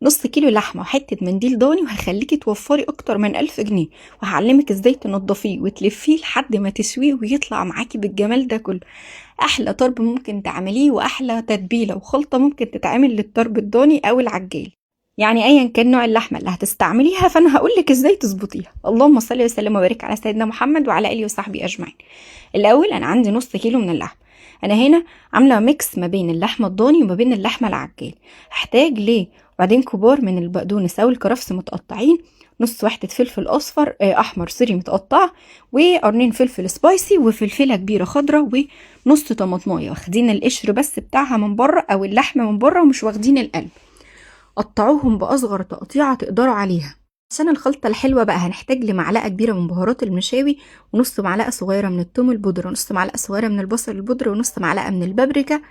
نص كيلو لحمة وحتة منديل ضاني، وهخليكي توفري اكتر من 1000 جنيه، وهعلمك ازاي تنضفيه وتلفيه لحد ما تسويه ويطلع معاكي بالجمال ده كله. احلى طرب ممكن تعمليه، واحلى تتبيلة وخلطة ممكن تتعمل للطرب الضاني او العجال. يعني ايا كان نوع اللحمة اللي هتستعمليها، فانا هقولك ازاي تظبطيها. اللهم صل وسلم وبارك على سيدنا محمد وعلى اله وصحبه اجمعين. الاول انا عندي نص كيلو من اللحمة. انا هنا عامله ميكس ما بين اللحمه الضاني وما بين اللحمه العجال. هحتاج ليه وبعدين كبار من البقدونس او الكرفس متقطعين، نص واحده فلفل اصفر احمر سوري متقطعه، وقرنين فلفل سبايسي، وفلفله كبيره خضراء، ونص طماطمايه واخدين القشر بس بتاعها من بره او اللحمه من بره ومش واخدين القلب. قطعوهم باصغر تقطيعه تقدروا عليها. عشان الخلطة الحلوة بقى هنحتاج لمعلقة كبيرة من بهارات المشاوي، ونص معلقة صغيرة من الثوم البودرة، ونص معلقة صغيرة من البصل البودرة، ونص معلقة من البابريكا،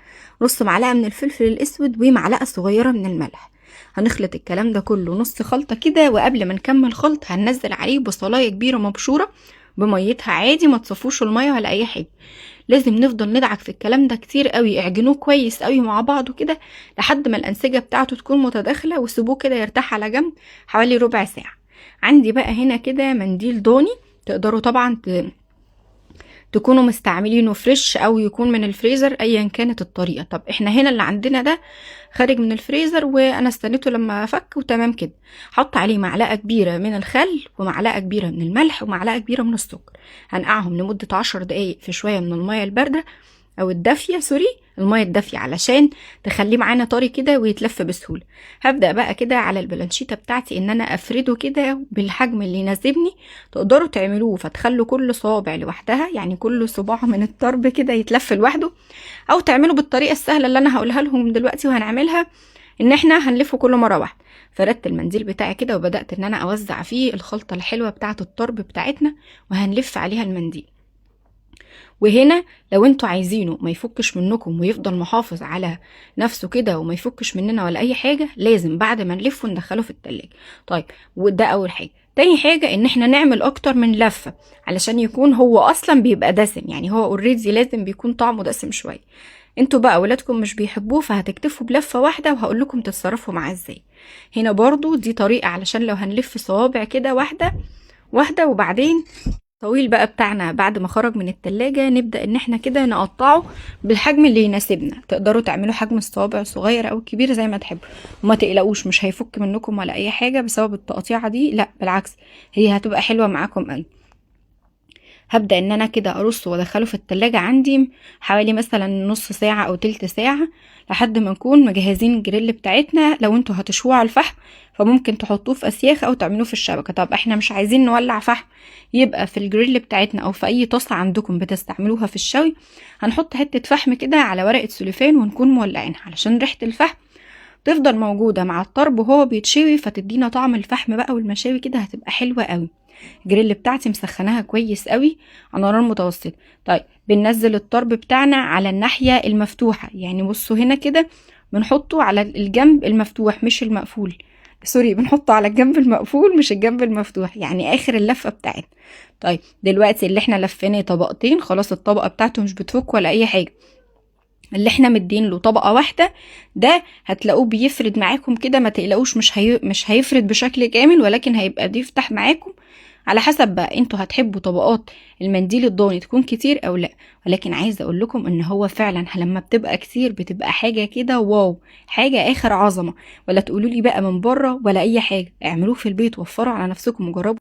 نص معلقة من الفلفل الأسود، ومعلقة صغيرة من الملح. هنخلط الكلام ده كله نص خلطة كده، وقبل ما نكمل خلط هننزل عليه بصلاية كبيرة مبشورة بميتها عادي، ما تصفوش المية ولا أي حاجة. لازم نفضل ندعك في الكلام ده كتير قوي، اعجنوه كويس قوي مع بعضه كده لحد ما الأنسجة بتاعته تكون متداخلة، وسيبوه كده يرتاح على جنب حوالي ربع ساعة. عندي بقى هنا كده منديل ضاني، تقدروا طبعا تكونوا مستعملينه فريش او يكون من الفريزر ايا كانت الطريقه. طب احنا هنا اللي عندنا ده خارج من الفريزر، وانا استنيته لما فك وتمام كده. حط عليه معلقه كبيره من الخل، ومعلقه كبيره من الملح، ومعلقه كبيره من السكر. هنقعهم لمده 10 دقايق في شويه من الميه البارده او الدافيه سوري، الميه الدافيه علشان تخليه معانا طري كده ويتلف بسهوله. هبدا بقى كده على البلانشيتا بتاعتي ان انا افرده كده بالحجم اللي يناسبني. تقدروا تعملوه فتخلوا كل صابع لوحدها، يعني كل صباع من الطرب كده يتلف لوحده، او تعملوا بالطريقه السهله اللي انا هقولها لهم دلوقتي وهنعملها، ان احنا هنلفه كل مره واحده. فردت المنديل بتاعي كده وبدات ان انا اوزع فيه الخلطه الحلوه بتاعه الطرب بتاعتنا، وهنلف عليها المنديل. وهنا لو انتوا عايزينه ما يفكش منكم ويفضل محافظ على نفسه كده وما يفكش مننا ولا اي حاجة، لازم بعد ما نلفه ندخله في التلاجة. طيب وده اول حاجة. تاني حاجة ان احنا نعمل اكتر من لفة علشان يكون هو اصلا بيبقى دسم، يعني هو اوريدي لازم بيكون طعمه دسم شوية. انتوا بقى ولادكم مش بيحبوه فهتكتفوا بلفة واحدة، وهقول لكم تتصرفوا معاه ازاي. هنا برضو دي طريقة علشان لو هنلف صوابع كده واحدة واحدة. وبعدين طويل بقى بتاعنا بعد ما خرج من التلاجة نبدأ ان احنا كده نقطعه بالحجم اللي يناسبنا. تقدروا تعملوا حجم الصوابع صغير او كبير زي ما تحبوا، وما تقلقوش مش هيفك منكم ولا اي حاجة بسبب التقطيعة دي، لا بالعكس هي هتبقى حلوة معاكم قوي. هبدأ ان انا كده ارصه وادخله في التلاجة عندي حوالي مثلا نص ساعة او تلت ساعة، لحد ما نكون مجهزين الجريل بتاعتنا. لو انتوا هتشووه على الفحم فممكن تحطوه في اسياخ او تعملوه في الشبكة. طب احنا مش عايزين نولع فحم، يبقى في الجريل بتاعتنا او في اي طاسة عندكم بتستعملوها في الشوي، هنحط حتة فحم كده على ورقة سوليفان ونكون مولعينها علشان ريحة الفحم تفضل موجودة مع الطرب وهو بيتشوي، فتدينا طعم الفحم بقى والمشاوي كده هتبقى حلوة قوي. الجريل بتاعتي مسخناها كويس قوي على نار متوسطه. طيب بننزل الطرب بتاعنا على الناحيه المفتوحه، يعني بصوا هنا كده بنحطه على الجنب المفتوح مش المقفول، سوري بنحطه على الجنب المقفول مش الجنب المفتوح، يعني اخر اللفه بتاعتنا. طيب دلوقتي اللي احنا لفيناه طبقتين خلاص، الطبقه بتاعته مش بتفك ولا اي حاجه. اللي احنا مدين له طبقه واحده ده هتلاقوه بيفرد معاكم كده، ما تقلقوش مش هيفرد بشكل كامل، ولكن هيبقى بيفتح معاكم على حسب بقى انتوا هتحبوا طبقات المنديل الضاني تكون كتير او لا. ولكن عايزه اقول لكم ان هو فعلا لما بتبقى كتير بتبقى حاجه كده واو، حاجه اخر عظمه. ولا تقولوا لي بقى من بره ولا اي حاجه، اعملوه في البيت، وفروا على نفسكم وجربوا.